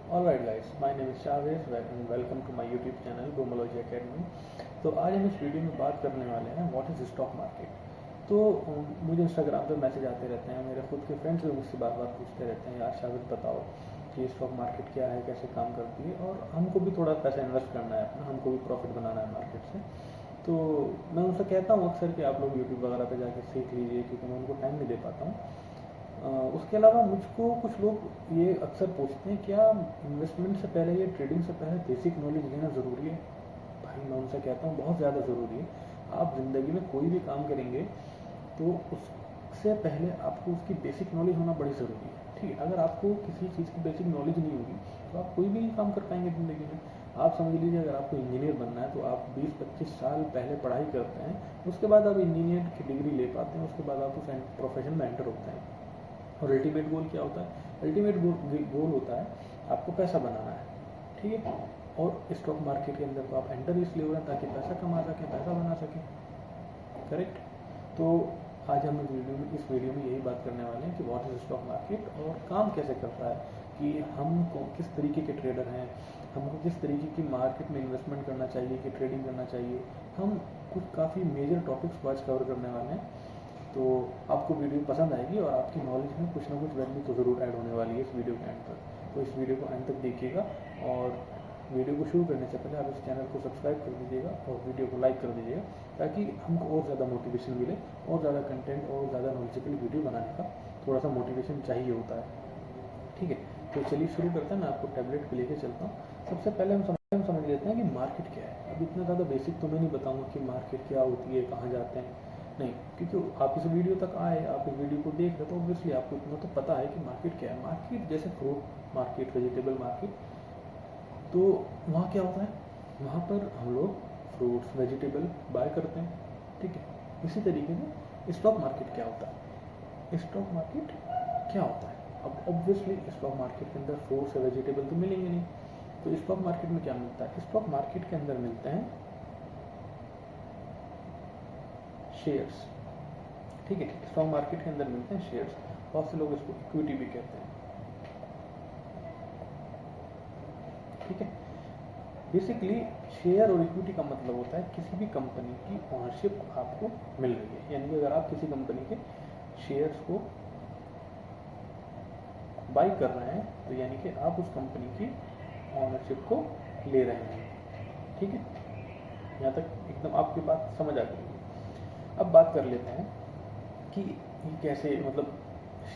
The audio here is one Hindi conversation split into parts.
Alright guys, my name is Chavez and welcome to my YouTube channel Gomology Academy। तो आज हम इस वीडियो में बात करने वाले हैं व्हाट इज़ स्टॉक मार्केट। तो मुझे इंस्टाग्राम पे मैसेज आते रहते हैं, मेरे खुद के फ्रेंड्स भी मुझसे बार बार पूछते रहते हैं, यार शाविद बताओ कि स्टॉक मार्केट क्या है, कैसे काम करती है, और हमको भी थोड़ा पैसा इन्वेस्ट करना है अपना, हमको भी प्रॉफिट बनाना है मार्केट से। तो मैं उनसे कहता हूँ अक्सर कि आप लोग यूट्यूब वगैरह पे जाके सीख लीजिए, क्योंकि मैं उनको टाइम नहीं दे पाता हूँ। उसके अलावा मुझको कुछ लोग ये अक्सर पूछते हैं, क्या इन्वेस्टमेंट से पहले या ट्रेडिंग से पहले बेसिक नॉलेज लेना ज़रूरी है? भाई मैं उनसे कहता हूँ बहुत ज़्यादा ज़रूरी है। आप ज़िंदगी में कोई भी काम करेंगे तो उससे पहले आपको उसकी बेसिक नॉलेज होना बड़ी ज़रूरी है। ठीक है, अगर आपको किसी चीज़ की बेसिक नॉलेज नहीं होगी तो आप कोई भी काम कर पाएंगे ज़िंदगी में। आप समझ लीजिए, अगर आपको इंजीनियर बनना है तो आप 20-25 साल पहले पढ़ाई करते हैं, उसके बाद आप इंजीनियर की डिग्री ले पाते हैं, उसके बाद आप उस प्रोफेशन में एंटर होते हैं। और अल्टीमेट गोल क्या होता है? अल्टीमेट गोल होता है आपको पैसा बनाना है। ठीक है, और स्टॉक मार्केट के अंदर तो आप एंटर इसलिए हो रहे हैं ताकि पैसा कमा सकें, पैसा बना सकें। करेक्ट। तो आज हम इस वीडियो में यही बात करने वाले हैं कि व्हाट इज स्टॉक मार्केट और काम कैसे करता है, कि हम किस तरीके के ट्रेडर हैं, हमको किस तरीके की मार्केट में इन्वेस्टमेंट करना चाहिए, कि ट्रेडिंग करना चाहिए। हम कुछ काफ़ी मेजर टॉपिक्स को आज कवर करने वाले हैं। तो आपको वीडियो पसंद आएगी और आपकी नॉलेज में कुछ ना कुछ वैल्यू तो ज़रूर ऐड होने वाली है इस वीडियो के एंड तक। तो इस वीडियो को एंड तक देखिएगा, और वीडियो को शुरू करने से पहले आप इस चैनल को सब्सक्राइब कर दीजिएगा और वीडियो को लाइक कर दीजिएगा, ताकि हमको और ज़्यादा मोटिवेशन मिले, और ज़्यादा कंटेंट और ज़्यादा नॉलेजेबल वीडियो बनाने का थोड़ा सा मोटिवेशन चाहिए होता है। ठीक है, तो चलिए शुरू करते हैं। मैं आपको टैबलेट पे लेके चलता हूँ। सबसे पहले हम समझ लेते हैं कि मार्केट क्या है। अब इतना ज़्यादा बेसिक तो मैं नहीं बताऊँगा कि मार्केट क्या होती है, कहाँ जाते हैं, नहीं, क्योंकि आप इस वीडियो तक आए, आप इस वीडियो को देख रहे, तो ऑब्वियसली आपको इतना तो पता है कि मार्केट क्या है। मार्केट जैसे फ्रूट मार्केट, वेजिटेबल मार्केट, तो वहाँ क्या होता है, वहाँ पर हम लोग फ्रूट्स वेजिटेबल बाय करते हैं। ठीक है, इसी तरीके से स्टॉक मार्केट क्या होता है, स्टॉक मार्केट क्या होता है। अब ऑब्वियसली स्टॉक मार्केट के अंदर फ्रूट्स और वेजिटेबल तो मिलेंगे नहीं, तो स्टॉक मार्केट में क्या मिलता है? स्टॉक मार्केट के अंदर मिलते हैं शेयर्स। ठीक है, स्टॉक मार्केट के अंदर मिलते हैं शेयर्स। बहुत से लोग इसको इक्विटी भी कहते हैं। ठीक है, बेसिकली शेयर और इक्विटी का मतलब होता है किसी भी कंपनी की ओनरशिप आपको मिल रही है। यानी कि अगर आप किसी कंपनी के शेयर्स को बाई कर रहे हैं, तो यानी कि आप उस कंपनी की ओनरशिप को ले रहे हैं। ठीक है, यहाँ तक एकदम आपकी बात समझ आ गई। अब बात कर लेते हैं कि ये कैसे, मतलब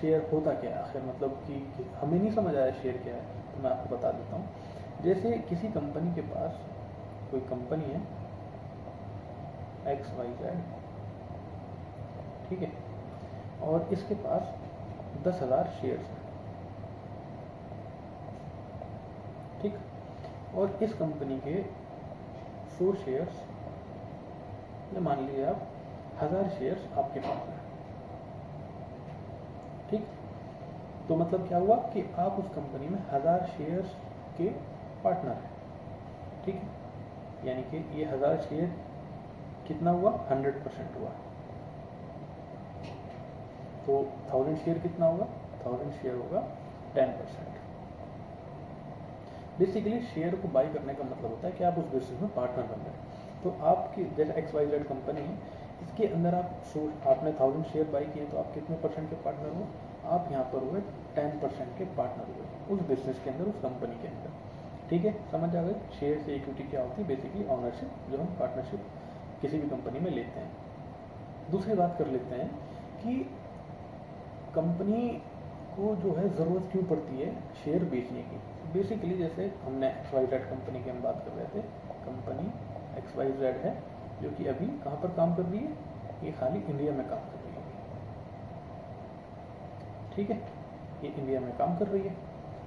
शेयर होता क्या है आखिर, मतलब कि हमें नहीं समझ आया शेयर क्या है, तो मैं आपको बता देता हूँ। जैसे किसी कंपनी के पास कोई कंपनी है XYZ, ठीक है, और इसके पास 10,000 शेयर्स हैं। ठीक, और इस कंपनी के 100 शेयर्स, या मान लीजिए आप 1000 शेयर्स आपके पास हैं। ठीक, तो मतलब क्या हुआ कि आप उस कंपनी में 1000 शेयर्स के पार्टनर हैं। ठीक है, यानी कि ये 1000 शेयर कितना हुआ? 100% हुआ। तो 1000 शेयर कितना होगा? 1000 शेयर होगा 10%। बेसिकली शेयर को बाई करने का मतलब होता है कि आप उस बिजनेस में पार्टनर बन रहे हैं। तो आपकी जैसे XYZ कंपनी है, इसके अंदर आपने 1000 शेयर बाई किए, तो आप कितने परसेंट के पार्टनर हो? आप यहाँ पर हुए 10% के पार्टनर हुए उस बिजनेस के अंदर, उस कंपनी के अंदर। ठीक है, समझ आ गई शेयर से इक्विटी क्या होती है? बेसिकली ऑनरशिप, जो हम पार्टनरशिप किसी भी कंपनी में लेते हैं। दूसरी बात कर लेते हैं कि कंपनी को जो है ज़रूरत क्यों पड़ती है शेयर बेचने की। बेसिकली जैसे हमने XYZ कंपनी की हम बात कर रहे थे, कंपनी XYZ है जो कि अभी कहाँ पर काम कर रही है? ये खाली इंडिया में काम कर रही है। ठीक है, ये इंडिया में काम कर रही है।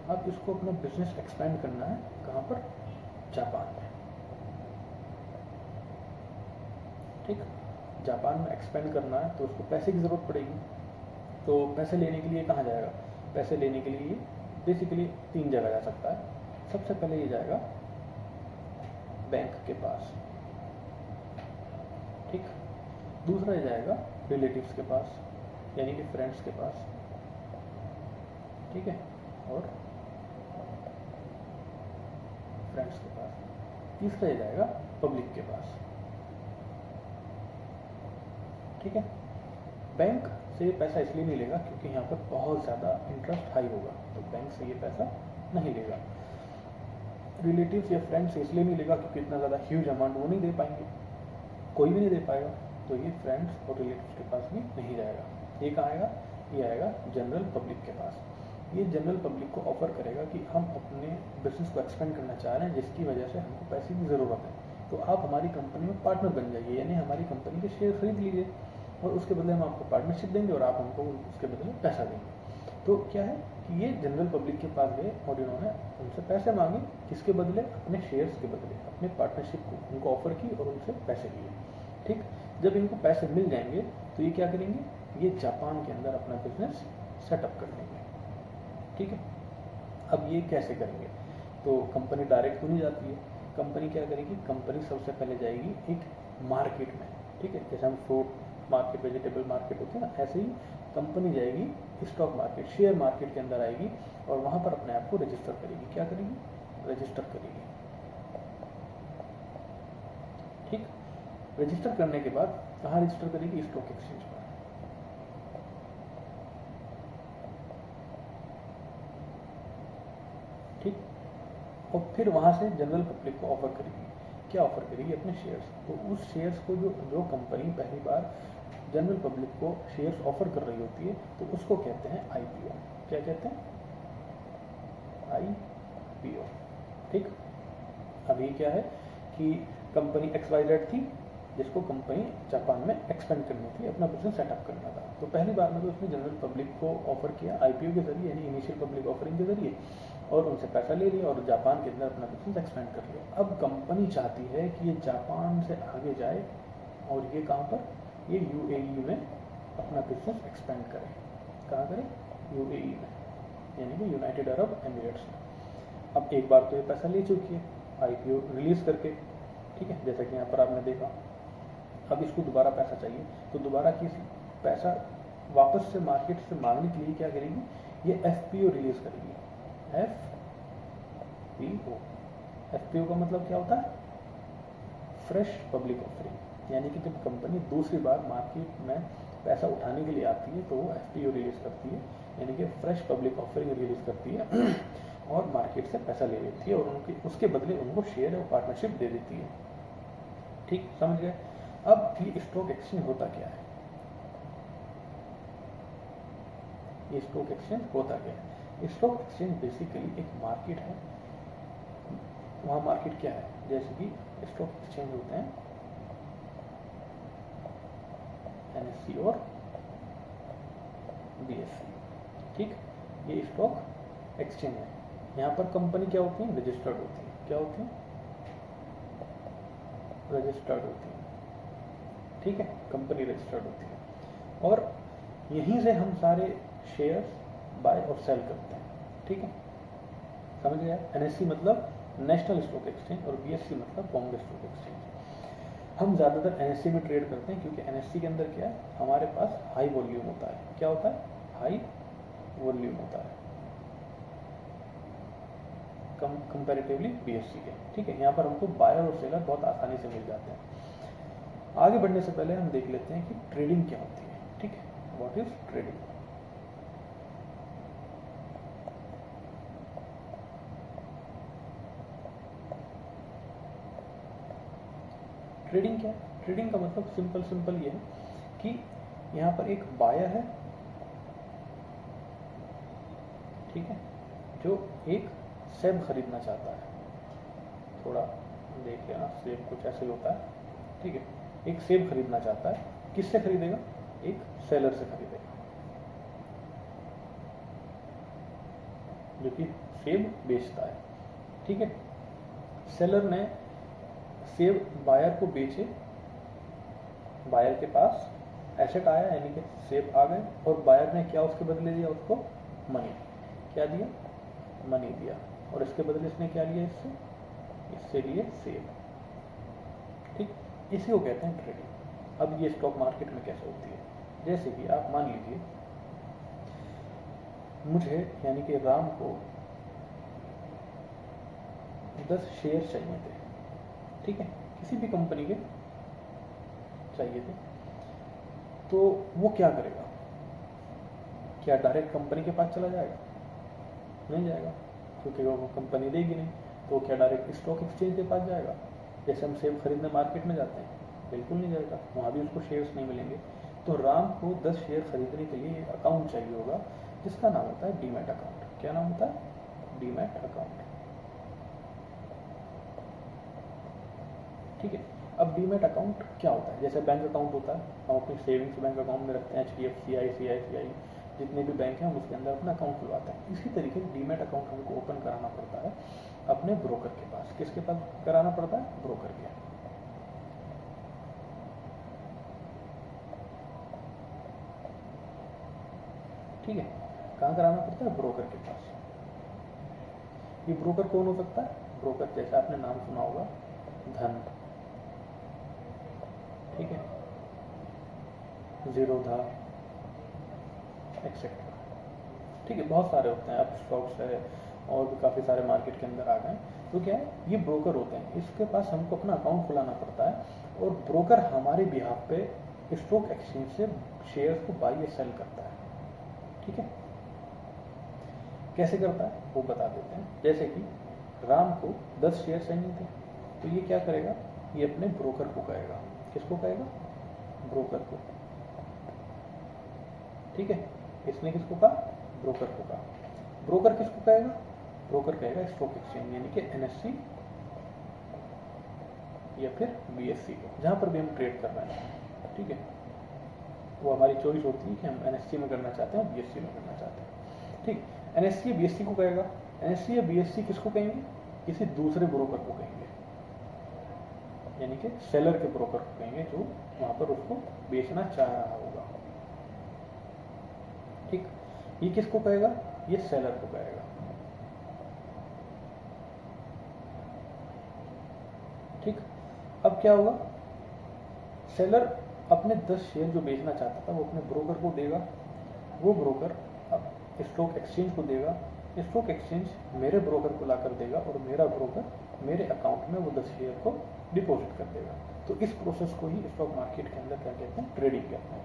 अब इसको अपना बिजनेस एक्सपेंड करना है, कहाँ पर? जापान में। ठीक, जापान में एक्सपेंड करना है तो उसको पैसे की ज़रूरत पड़ेगी। तो पैसे लेने के लिए कहाँ जाएगा? पैसे लेने के लिए बेसिकली 3 जगह जा सकता है। सबसे पहले ये जाएगा बैंक के पास। ठीक, दूसरा ये जाएगा रिलेटिव्स के पास, यानी कि फ्रेंड्स के पास। ठीक है, और फ्रेंड्स के पास, तीसरा ये जाएगा पब्लिक के पास। ठीक है, बैंक से ये पैसा इसलिए नहीं लेगा क्योंकि यहाँ पर बहुत ज़्यादा इंटरेस्ट हाई होगा, तो बैंक से ये पैसा नहीं लेगा। रिलेटिव्स या फ्रेंड्स से इसलिए नहीं लेगा क्योंकि इतना ज़्यादा ह्यूज अमाउंट वो नहीं दे पाएंगे, कोई भी नहीं दे पाएगा, तो ये फ्रेंड्स और रिलेटिव्स के पास भी नहीं जाएगा। ये कहाँ आएगा? ये आएगा जनरल पब्लिक के पास। ये जनरल पब्लिक को ऑफर करेगा कि हम अपने बिजनेस को एक्सपेंड करना चाह रहे हैं, जिसकी वजह से हमको पैसे की ज़रूरत है, तो आप हमारी कंपनी में पार्टनर बन जाइए, यानी हमारी कंपनी के शेयर खरीद लीजिए और उसके बदले हम आपको पार्टनरशिप देंगे और आप हमको उसके बदले पैसा देंगे। तो क्या है कि ये जनरल पब्लिक के पास गए और इन्होंने उनसे पैसे मांगे, किसके बदले? अपने शेयर्स के बदले, अपने पार्टनरशिप को उनको ऑफर की और उनसे पैसे लिए। ठीक, जब इनको पैसे मिल जाएंगे तो ये क्या करेंगे? ये जापान के अंदर अपना बिजनेस सेटअप कर लेंगे। ठीक है, अब ये कैसे करेंगे? तो कंपनी डायरेक्ट तो नहीं जाती है, कंपनी क्या करेगी? कंपनी सबसे पहले जाएगी एक मार्केट में। ठीक है, जैसे हम फ्रूट मार्केट, वेजिटेबल मार्केट होते हैं ना, ऐसे ही कंपनी जाएगी स्टॉक मार्केट, शेयर मार्केट के अंदर आएगी और वहां पर अपने आप को रजिस्टर करेगी। क्या करेगी? रजिस्टर करेगी। ठीक, रजिस्टर करने के बाद कहाँ रजिस्टर करेगी? स्टॉक एक्सचेंज पर। ठीक, और फिर वहां से जनरल पब्लिक को ऑफर करेगी। क्या ऑफर करेगी? अपने शेयर्स। तो उस शेयर्स को जो कंपनी पहली बार जनरल पब्लिक को शेयर्स ऑफर कर रही होती है, तो उसको कहते हैं आईपीओ। क्या कहते हैं? आईपीओ। ठीक, अभी क्या है कि कंपनी XYZ थी, जिसको कंपनी जापान में एक्सपेंड करनी थी, अपना बिजनेस सेटअप करना था, तो पहली बार में तो उसने जनरल पब्लिक को ऑफर किया आईपीओ के जरिए, यानी इनिशियल पब्लिक ऑफरिंग के जरिए, और उनसे पैसा ले लिया और जापान के अंदर अपना बिजनेस एक्सपेंड कर लिया। अब कंपनी चाहती है कि ये जापान से आगे जाए और ये कहाँ पर? ये यूएई में अपना बिजनेस एक्सपेंड करे। कहाँ करे? यूएई में, यानी कि यूनाइटेड अरब एमिरेट्स में। अब एक बार तो ये पैसा ले चुकी है आईपीओ रिलीज करके। ठीक है, जैसा कि यहाँ पर आपने देखा। अब इसको दोबारा पैसा चाहिए, तो दोबारा किस पैसा वापस से मार्केट से मांगने के लिए क्या करेगी? ये एफपीओ रिलीज करेगी। एफपीओ का मतलब क्या होता है? फ्रेश पब्लिक ऑफरिंग, यानी कि जब कंपनी दूसरी बार मार्केट में पैसा उठाने के लिए आती है तो वो एफपीओ रिलीज करती है, यानी कि फ्रेश पब्लिक ऑफरिंग रिलीज करती है और मार्केट से पैसा ले लेती है और उसके बदले उनको शेयर और पार्टनरशिप दे देती है। ठीक, समझ गए? अब ये स्टॉक एक्सचेंज होता क्या है? ये स्टॉक एक्सचेंज होता क्या है? स्टॉक एक्सचेंज बेसिकली एक मार्केट है। वहाँ मार्केट क्या है? जैसे कि स्टॉक एक्सचेंज होते हैं एनएससी और बीएससी। ठीक, ये स्टॉक एक्सचेंज है। यहाँ पर कंपनी क्या होती है? रजिस्टर्ड होती है। क्या होती है? रजिस्टर्ड होती है। ठीक है, कंपनी रजिस्टर्ड होती है और यहीं से हम सारे शेयर्स बाय और सेल करते हैं। ठीक है, समझ गया? एनएससी मतलब नेशनल स्टॉक एक्सचेंज और बीएससी मतलब बॉम्बे स्टॉक एक्सचेंज। हम ज़्यादातर एनएससी में ट्रेड करते हैं क्योंकि एनएससी के अंदर क्या है? हमारे पास हाई वॉल्यूम होता है। क्या होता है? हाई वॉल्यूम होता है कंपैरेटिवली बीएससी के। ठीक है, यहाँ पर हमको बायर और सेलर बहुत आसानी से मिल जाते हैं। आगे बढ़ने से पहले हम देख लेते हैं कि ट्रेडिंग क्या होती है। ठीक है, व्हाट इज ट्रेडिंग? ट्रेडिंग क्या है? ट्रेडिंग का मतलब सिंपल ये है कि यहाँ पर एक बायर है, ठीक है, जो एक सेब खरीदना चाहता है। थोड़ा देख लेना, सेब कुछ ऐसे होता है। ठीक है, एक सेब खरीदना चाहता है, किससे खरीदेगा? एक सेलर से खरीदेगा जो कि सेब बेचता है। ठीक है, सेलर ने सेब बायर को बेचे, बायर के पास एसेट आया, यानी कि सेब आ गए, और बायर ने क्या उसके बदले दिया? उसको मनी। क्या दिया? मनी दिया। और इसके बदले इसने क्या लिया? इससे लिए सेब। ठीक, इसी को कहते हैं ट्रेडिंग। अब ये स्टॉक मार्केट में कैसे होती है? जैसे कि आप मान लीजिए मुझे, यानी कि राम को 10 शेयर चाहिए थे, ठीक है, किसी भी कंपनी के चाहिए थे, तो वो क्या करेगा? क्या डायरेक्ट कंपनी के पास चला जाएगा? नहीं जाएगा, क्योंकि वो कंपनी देगी नहीं। तो क्या डायरेक्ट स्टॉक एक्सचेंज के पास जाएगा? जैसे हम सेब खरीदने मार्केट में जाते हैं, बिल्कुल नहीं जाएगा, वहाँ भी उसको शेयर्स नहीं मिलेंगे। तो राम को 10 शेयर खरीदने के लिए एक अकाउंट चाहिए होगा, जिसका नाम होता है डीमैट अकाउंट। क्या नाम होता है? डीमैट अकाउंट, ठीक है। अब डीमैट अकाउंट क्या होता है? जैसे बैंक अकाउंट होता है, हम अपने सेविंग्स बैंक अकाउंट में रखते हैं, HDFC, ICICI, जितने भी बैंक हैं हम उसके अंदर अपना अकाउंट खुलवाते हैं। इसी तरीके से डीमैट अकाउंट हमको ओपन कराना पड़ता है अपने ब्रोकर के पास। किसके पास कराना पड़ता है? ब्रोकर के। ठीक है, कहाँ कराना पड़ता है? ब्रोकर के पास। ये ब्रोकर कौन हो सकता है? ब्रोकर जैसे आपने नाम सुना होगा, धन, ठीक है, जीरोधा, एक्सेट्रा, ठीक है, बहुत सारे होते हैं। अब स्टॉक्स है और भी काफ़ी सारे मार्केट के अंदर आ गए। तो क्या है, ये ब्रोकर होते हैं, इसके पास हमको अपना अकाउंट खुलाना पड़ता है और ब्रोकर हमारे बिहाफ पे स्टॉक एक्सचेंज से शेयर्स को बाई या सेल करता है, ठीक है। कैसे करता है वो बता देते हैं। जैसे कि राम को 10 शेयर चाहिए थे, तो ये क्या करेगा? ये अपने ब्रोकर को कहेगा। किसको कहेगा? ब्रोकर को, ठीक है। इसने किसको कहा? ब्रोकर को कहा। ब्रोकर किसको कहेगा? ब्रोकर कहेगा स्टॉक एक्सचेंज, यानी कि NSE या फिर BSE को, जहां पर भी हम ट्रेड कर रहे हैं, ठीक है। वो हमारी चॉइस होती है कि हम NSE में करना चाहते हैं, BSE में करना चाहते हैं, ठीक। NSE या BSE को कहेगा। NSE या BSE किसको कहेंगे? किसी दूसरे ब्रोकर को कहेंगे, यानी कि सेलर के ब्रोकर को कहेंगे, जो वहां पर उसको बेचना चाह रहा होगा, ठीक। ये किसको कहेगा? ये सेलर को कहेगा, ठीक। अब क्या होगा? सेलर अपने 10 शेयर जो बेचना चाहता था वो अपने ब्रोकर को देगा, वो ब्रोकर अब स्टॉक एक्सचेंज को देगा, स्टॉक एक्सचेंज मेरे ब्रोकर को लाकर देगा और मेरा ब्रोकर मेरे अकाउंट में वो 10 शेयर को डिपॉजिट कर देगा। तो इस प्रोसेस को ही स्टॉक मार्केट के अंदर क्या कहते हैं? ट्रेडिंग कहते हैं,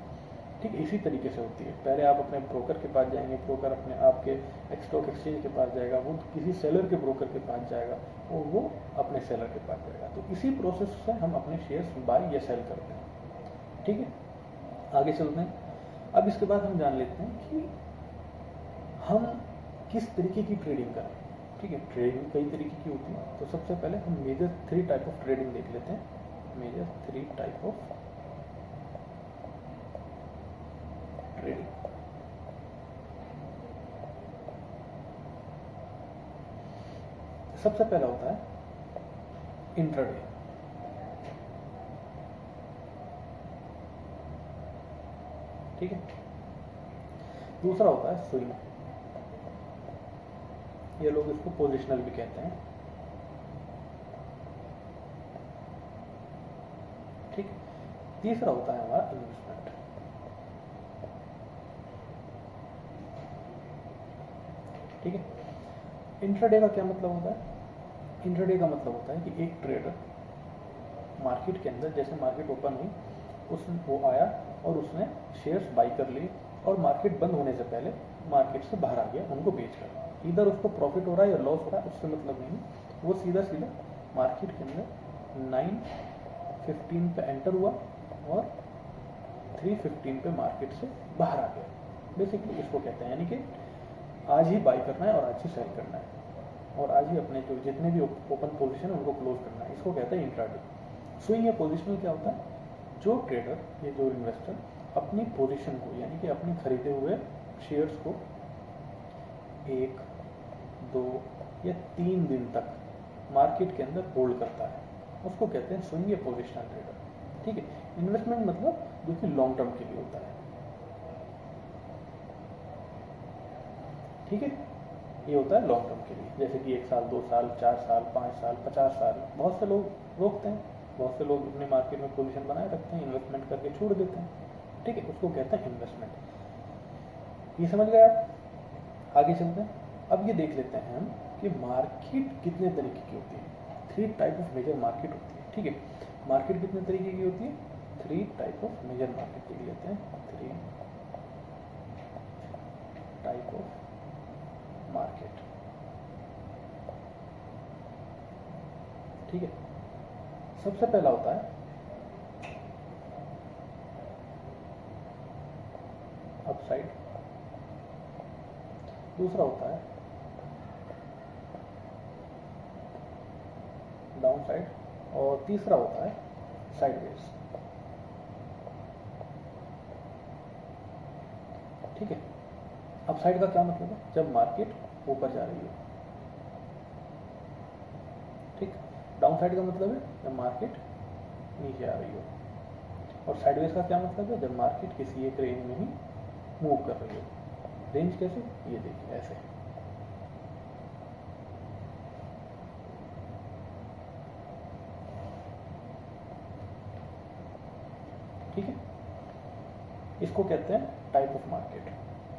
ठीक है। इसी तरीके से होती है। पहले आप अपने ब्रोकर के पास जाएंगे, ब्रोकर अपने आपके स्टॉक एक्सचेंज के पास जाएगा, वो किसी सेलर के ब्रोकर के पास जाएगा और वो अपने सेलर के पास जाएगा। तो इसी प्रोसेस से हम अपने शेयर्स बाय या सेल करते हैं, ठीक है। आगे चलते हैं। अब इसके बाद हम जान लेते हैं कि हम किस तरीके की ट्रेडिंग करें, ठीक है। ट्रेडिंग कई तरीके की होती है। तो सबसे पहले हम मेजर 3 टाइप ऑफ ट्रेडिंग देख लेते हैं। Major 3 type of trading. सबसे पहला होता है इंट्राडे, ठीक है। दूसरा होता है स्विंग, ये लोग इसको पोजिशनल भी कहते हैं, ठीक। तीसरा होता है हमारा इन्वेस्टमेंट, ठीक है। इंट्राडे का क्या मतलब होता है? इंट्राडे का मतलब होता है कि एक ट्रेडर मार्केट के अंदर, जैसे मार्केट ओपन हुई, वो आया और उसने शेयर्स बाई कर लिए और मार्केट बंद होने से पहले मार्केट से बाहर आ गया उनको बेचकर। इधर उसको प्रॉफिट हो रहा है या लॉस हो रहा है उससे मतलब नहीं, वो सीधा सीधा मार्केट के अंदर 9:15 पे एंटर हुआ और 3:15 पे मार्केट से बाहर आ गया। बेसिकली इसको कहते हैं, यानी कि आज ही बाई करना है और आज ही सेल करना है और आज ही अपने जो जितने भी ओपन पोजीशन है उनको क्लोज करना है, इसको कहते हैं इंट्राडे। स्विंग या पोजिशनल क्या होता है? जो ट्रेडर या जो इन्वेस्टर अपनी पोजीशन को, यानी कि अपने खरीदे हुए शेयर्स को 1, 2 या 3 दिन तक मार्केट के अंदर होल्ड करता है, उसको कहते हैं स्विंग या पोजिशनल ट्रेडर, ठीक है। इन्वेस्टमेंट मतलब जो कि लॉन्ग टर्म के लिए होता है, ठीक है। ये होता है लॉन्ग टर्म के लिए, जैसे कि 1 साल, 2 साल, 4 साल, 5 साल, 50 साल। बहुत से लोग रोकते हैं, बहुत से लोग अपने मार्केट में पोजीशन बनाए रखते हैं, इन्वेस्टमेंट करके छोड़ देते हैं, ठीक है। उसको कहते हैं इन्वेस्टमेंट। ये समझ गए आप? आगे चलते हैं। अब ये देख लेते हैं हम कि मार्केट कितने तरीके की होती है। 3 टाइप ऑफ मेजर मार्केट होती है, ठीक है। मार्केट कितने तरीके की होती है, 3 टाइप ऑफ मेजर मार्केट देख लेते हैं। 3 टाइप ऑफ मार्केट, ठीक है। सबसे पहला होता है अपसाइड, दूसरा होता है डाउन साइड, और तीसरा होता है साइडवेज, ठीक है। अपसाइड का क्या मतलब है, जब मार्केट ऊपर जा रही है, ठीक। डाउन साइड का मतलब है जब मार्केट नीचे आ रही हो, और साइडवेज का क्या मतलब है, जब मार्केट किसी एक रेंज में ही मूव कर रही हो। रेंज कैसे, ये देखिए ऐसे, ठीक है। इसको कहते हैं टाइप ऑफ मार्केट,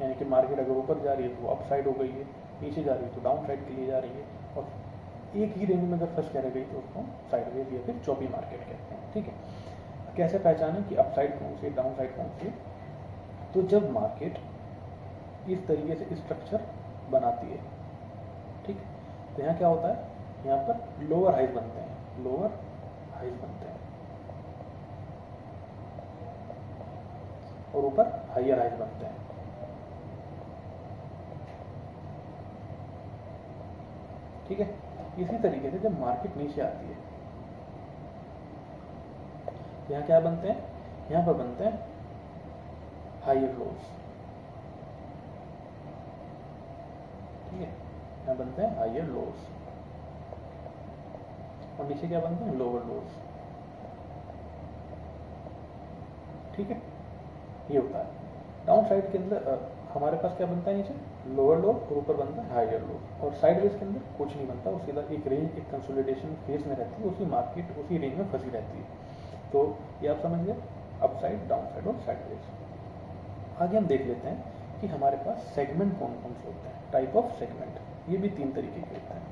यानी कि मार्केट अगर ऊपर जा रही है तो वो अप साइड हो गई है, नीचे जा रही है तो डाउन साइड के लिए जा रही है, और एक ही रेंज में अगर फंस कर रह गई तो उसको साइडवेज या फिर चौपी मार्केट कहते हैं, ठीक है। कैसे पहचानें कि अप साइड कौन सी है, डाउन साइड कौन सी है, तो जब मार्केट इस तरीके से स्ट्रक्चर बनाती है, ठीक, तो यहाँ क्या होता है, यहाँ पर लोअर हाइज बनते हैं, लोअर हाइज बनते हैं, और ऊपर हायर हाइज बनते हैं, ठीक है। इसी तरीके से जब मार्केट नीचे आती है, यहाँ क्या बनते हैं, यहाँ पर बनते हैं हायर लोज, ठीक है। यहाँ बनते हैं हायर लोज, और नीचे क्या बनते हैं, लोअर लोज, ठीक है। ये होता है डाउन साइड के अंदर। हमारे पास क्या बनता है, नीचे लोअर लो और ऊपर बनता है हायर लो, और साइडवेज के अंदर कुछ नहीं बनता, वो सीधा एक रेंज, एक कंसोलिडेशन फेज में रहती है, उसी मार्केट उसी रेंज में फंसी रहती है। तो ये आप समझ गए, अप साइड, डाउन साइड और साइडवेज। आगे हम देख लेते हैं कि हमारे पास सेगमेंट कौन कौन से होते हैं, टाइप ऑफ सेगमेंट। ये भी 3 तरीके के होते हैं,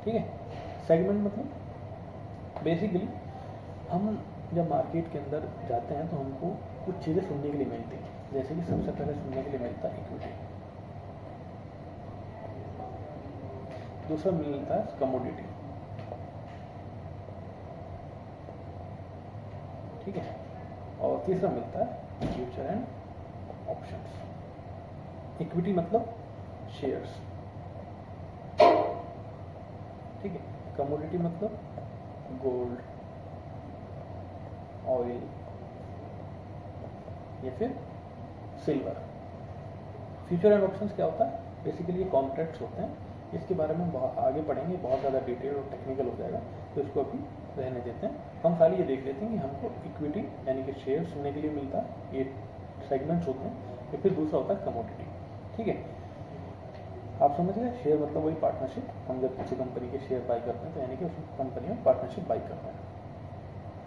ठीक है। सेगमेंट मतलब बेसिकली हम जब मार्केट के अंदर जाते हैं तो हमको कुछ चीज़ें सुनने के लिए मिलती हैं, जैसे कि सबसे पहले सुनने के लिए मिलता है इक्विटी, दूसरा मिलता है कमोडिटी, ठीक है, और तीसरा मिलता है फ्यूचर एंड ऑप्शंस। इक्विटी मतलब शेयर्स, ठीक है। कमोडिटी मतलब गोल्ड, ऑयल या फिर सिल्वर। फ्यूचर एंड ऑप्शंस क्या होता है, बेसिकली ये कॉन्ट्रैक्ट्स होते हैं, इसके बारे में बहुत आगे पढ़ेंगे, बहुत ज़्यादा डिटेल और टेक्निकल हो जाएगा, तो इसको अभी रहने देते हैं। हम खाली ये देख लेते हैं कि हमको इक्विटी यानी कि शेयर सुनने के लिए मिलता है, ये सेगमेंट्स होते हैं, या फिर दूसरा होता है कमोडिटी, ठीक है। आप समझ गए, शेयर मतलब वही पार्टनरशिप, हम जब किसी कंपनी के शेयर बाई करते हैं तो यानी कि उस कंपनी में पार्टनरशिप बाई करते हैं,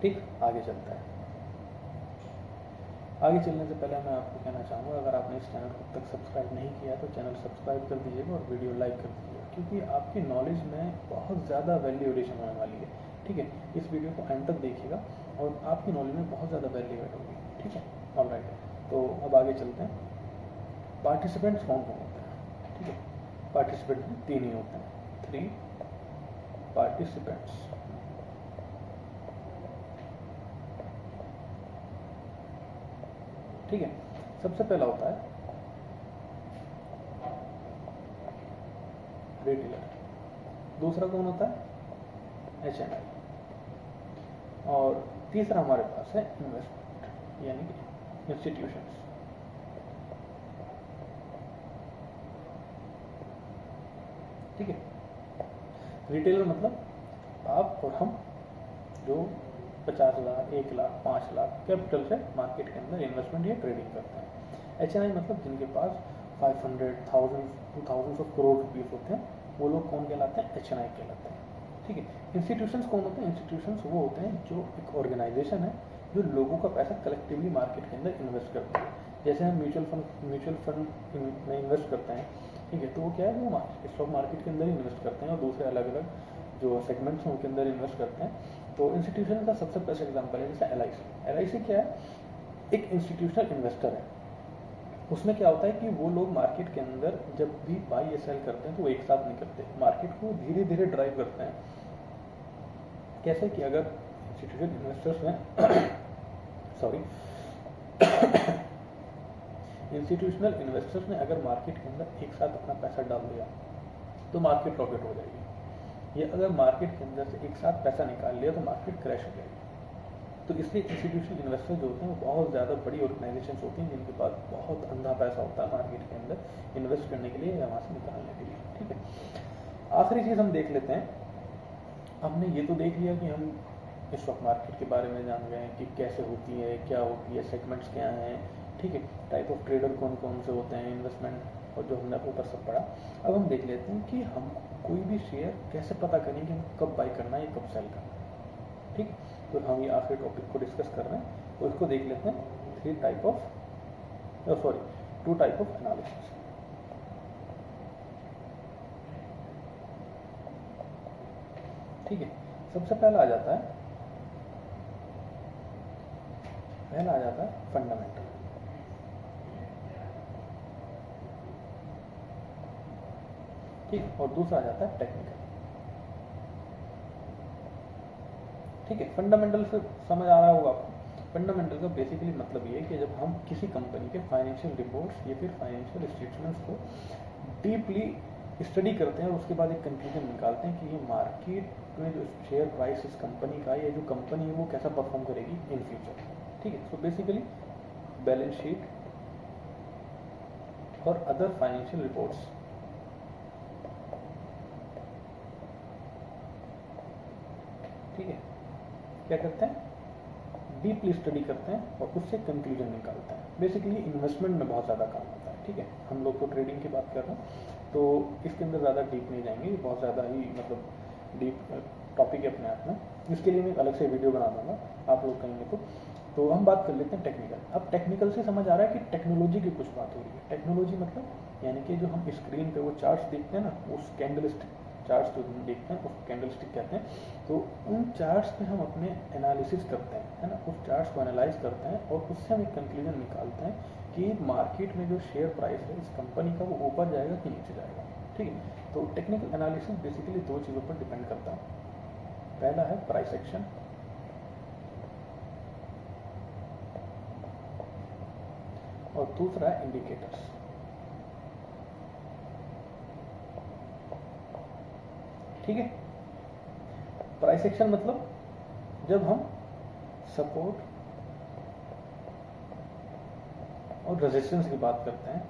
ठीक। आगे चलता है, आगे चलने से पहले मैं आपको कहना चाहूँगा, अगर आपने इस चैनल को अब तक सब्सक्राइब नहीं किया तो चैनल सब्सक्राइब कर दीजिएगा और वीडियो लाइक कर दीजिएगा, क्योंकि आपकी नॉलेज में बहुत ज़्यादा वैल्यू एडिशन होने वाली है, ठीक है। इस वीडियो को एंड तक देखिएगा और आपकी नॉलेज में बहुत ज़्यादा वैल्यू एड होगी, ठीक है। ऑलराइट, तो अब आगे चलते हैं। पार्टिसिपेंट्स कौन कौन होते हैं, ठीक है। पार्टिसिपेंट 3 ही होते हैं, 3 पार्टिसिपेंट्स, ठीक है। सबसे पहला होता है रिटेलर, दूसरा कौन होता है HNI, और तीसरा हमारे पास है इन्वेस्टमेंट यानी कि इंस्टीट्यूशंस, ठीक है। रिटेलर मतलब आप और हम जो 50 लाख, 1 लाख, 5 लाख कैपिटल से मार्केट के अंदर इन्वेस्टमेंट या ट्रेडिंग करते हैं। HNI मतलब जिनके पास 500, 1000, 2000 ऑफ करोड़ रुपीज़ होते हैं, वो लोग कौन कहलाते हैं, HNI कहलाते हैं, ठीक है। इंस्टीट्यूशंस कौन होते हैं, इंस्टीट्यूशंस वो होते हैं जो एक ऑर्गेनाइजेशन है जो लोगों का पैसा कलेक्टिवली मार्केट के अंदर इन्वेस्ट करते हैं। जैसे हम म्यूचुअल फंड में इन्वेस्ट करते हैं, ठीक है, तो वो क्या है, वो स्टॉक मार्केट के अंदर ही इन्वेस्ट करते हैं और दूसरे अलग अलग जो सेगमेंट्स हैं उनके अंदर इन्वेस्ट करते हैं। तो इंस्टीट्यूशन का सबसे बेस्ट एग्जाम्पल है जैसे LIC क्या है, एक इंस्टीट्यूशनल इन्वेस्टर है। उसमें क्या होता है कि वो लोग मार्केट के अंदर जब भी बाई या सेल करते हैं तो वो एक साथ नहीं करते, मार्केट को धीरे धीरे ड्राइव करते हैं। कैसे कि अगर इंस्टीट्यूशनल इन्वेस्टर्स में सॉरी इंस्टीट्यूशनल इन्वेस्टर्स ने अगर मार्केट के अंदर एक साथ अपना पैसा डाल दिया तो मार्केट प्रॉफिट हो जाएगी, या अगर मार्केट के अंदर से एक साथ पैसा निकाल लिया तो मार्केट क्रैश हो जाएगी। तो इसलिए इंस्टीट्यूशनल इन्वेस्टर जो होते हैं वो बहुत ज़्यादा बड़ी ऑर्गेनाइजेशंस होती हैं जिनके पास बहुत अंधा पैसा होता है मार्केट के अंदर इन्वेस्ट करने के लिए या वहाँ से निकालने के लिए, ठीक है। आखिरी चीज़ हम देख लेते हैं, हमने ये तो देख लिया कि हम स्टॉक मार्केट के बारे में जान गए कि कैसे होती है, क्या होती है, सेगमेंट्स क्या हैं, ठीक है, टाइप ऑफ ट्रेडर कौन कौन से होते हैं, इन्वेस्टमेंट और जो हमने ऊपर सब पढ़ा। अब हम देख लेते हैं कि हम कोई भी शेयर कैसे पता करें कि हम कब बाई करना है या कब सेल करना है, ठीक। तो हम ये आखिरी टॉपिक को डिस्कस कर रहे हैं, तो इसको देख लेते हैं, टू टाइप ऑफ एनालिसिस। ठीक है, सबसे पहला आ जाता है फंडामेंटल, ठीक, और दूसरा आ जाता है टेक्निकल। ठीक है, फंडामेंटल से समझ आ रहा होगा आपको। फंडामेंटल का बेसिकली मतलब ये है कि जब हम किसी कंपनी के फाइनेंशियल रिपोर्ट्स या फिर फाइनेंशियल स्टेटमेंट्स को डीपली स्टडी करते हैं और उसके बाद एक कंक्लूजन निकालते हैं कि ये मार्केट में जो शेयर प्राइस इस कंपनी का या जो कंपनी है वो कैसा परफॉर्म करेगी इन फ्यूचर, ठीक है। सो बेसिकली बैलेंस शीट और अदर फाइनेंशियल रिपोर्ट्स, ठीक है, क्या करते हैं, डीपली स्टडी करते हैं और उससे कंक्लूजन निकालते हैं। बेसिकली इन्वेस्टमेंट में बहुत ज़्यादा काम आता है, ठीक है। हम लोग तो ट्रेडिंग की बात कर रहे हैं तो इसके अंदर ज़्यादा डीप नहीं जाएंगे, बहुत ज़्यादा ही मतलब डीप टॉपिक है अपने आप में, इसके लिए मैं एक अलग से वीडियो बना दूंगा, आप लोग कहेंगे तो हम बात कर लेते हैं टेक्निकल। अब टेक्निकल से समझ आ रहा है कि टेक्नोलॉजी की कुछ बात हो रही है। टेक्नोलॉजी मतलब यानी कि जो हम स्क्रीन पे वो चार्ट्स देखते हैं ना, उस कैंडलस्टिक चार्ट्स जो हम देखते हैं उसको कैंडलस्टिक कहते हैं। तो उन चार्ट्स पे हम अपने एनालिसिस करते हैं, है ना, उस चार्ट्स को एनालाइज करते हैं और उससे हम एक कंक्लूजन निकालते हैं कि मार्केट में जो शेयर प्राइस है इस कंपनी का वो ऊपर जाएगा कि नीचे जाएगा, ठीक है। तो टेक्निकल एनालिसिस बेसिकली दो चीज़ों पर डिपेंड करता है। पहला है प्राइस एक्शन और दूसरा है इंडिकेटर्स। ठीक है, प्राइस एक्शन मतलब जब हम सपोर्ट और रेजिस्टेंस की बात करते हैं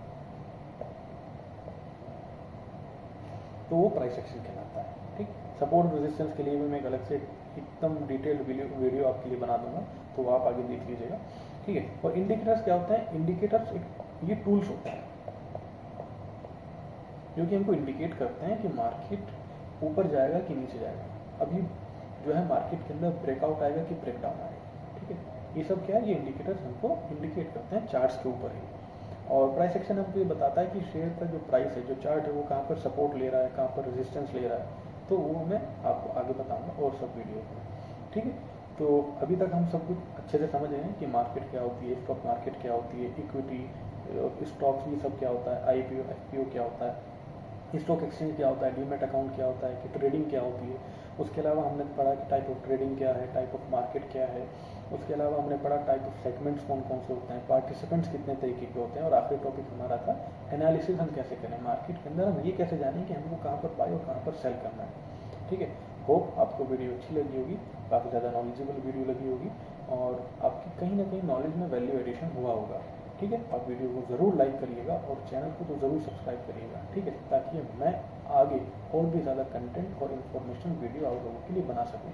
तो वो प्राइस एक्शन कहलाता है, ठीक। सपोर्ट रेजिस्टेंस के लिए भी मैं एक अलग से एकदम डिटेल्ड वीडियो आपके लिए बना दूंगा, तो आप आगे देख लीजिएगा, ठीक है। और इंडिकेटर्स क्या होता है, इंडिकेटर्स ये टूल्स होते हैं जो कि हमको इंडिकेट करते हैं कि मार्केट ऊपर जाएगा कि नीचे जाएगा। अभी जो है मार्केट के अंदर ब्रेकआउट आएगा कि ब्रेकडाउन आएगा, ठीक है। ये सब क्या है, ये इंडिकेटर्स हमको इंडिकेट करते हैं चार्ट्स के ऊपर ही। और प्राइस एक्शन हमको ये बताता है कि शेयर का जो प्राइस है, जो चार्ट है, वो कहाँ पर सपोर्ट ले रहा है, कहाँ पर रेजिस्टेंस ले रहा है, तो वो मैं आपको आगे बताऊंगा और सब वीडियो में, ठीक है। तो अभी तक हम सब कुछ अच्छे से समझ रहे हैं कि मार्केट क्या होती है, स्टॉक मार्केट क्या होती है, इक्विटी स्टॉक्स ये सब क्या होता है, IPO FPO क्या होता है, स्टॉक एक्सचेंज क्या होता है, डीमैट अकाउंट क्या होता है, कि ट्रेडिंग क्या होती है। उसके अलावा हमने पढ़ा कि टाइप ऑफ ट्रेडिंग क्या है, टाइप ऑफ मार्केट क्या है। उसके अलावा हमने पढ़ा टाइप ऑफ सेगमेंट्स कौन कौन से होते हैं, पार्टिसिपेंट्स कितने तरीके के होते हैं, और आखिरी टॉपिक हमारा था एनालिसिस हम कैसे करें मार्केट के अंदर, हम ये कैसे जानें कि हमको कहाँ पर बाय और कहाँ पर सेल करना है, ठीक है। होप आपको वीडियो अच्छी लगी होगी, काफ़ी ज़्यादा नॉलेजेबल वीडियो लगी होगी और आपकी कहीं ना कहीं नॉलेज में वैल्यू एडिशन हुआ होगा, ठीक है। आप वीडियो को ज़रूर लाइक करिएगा और चैनल को तो ज़रूर सब्सक्राइब करिएगा, ठीक है, ताकि मैं आगे और भी ज़्यादा कंटेंट और इन्फॉर्मेशन वीडियो आप लोगों के लिए बना सकूँ।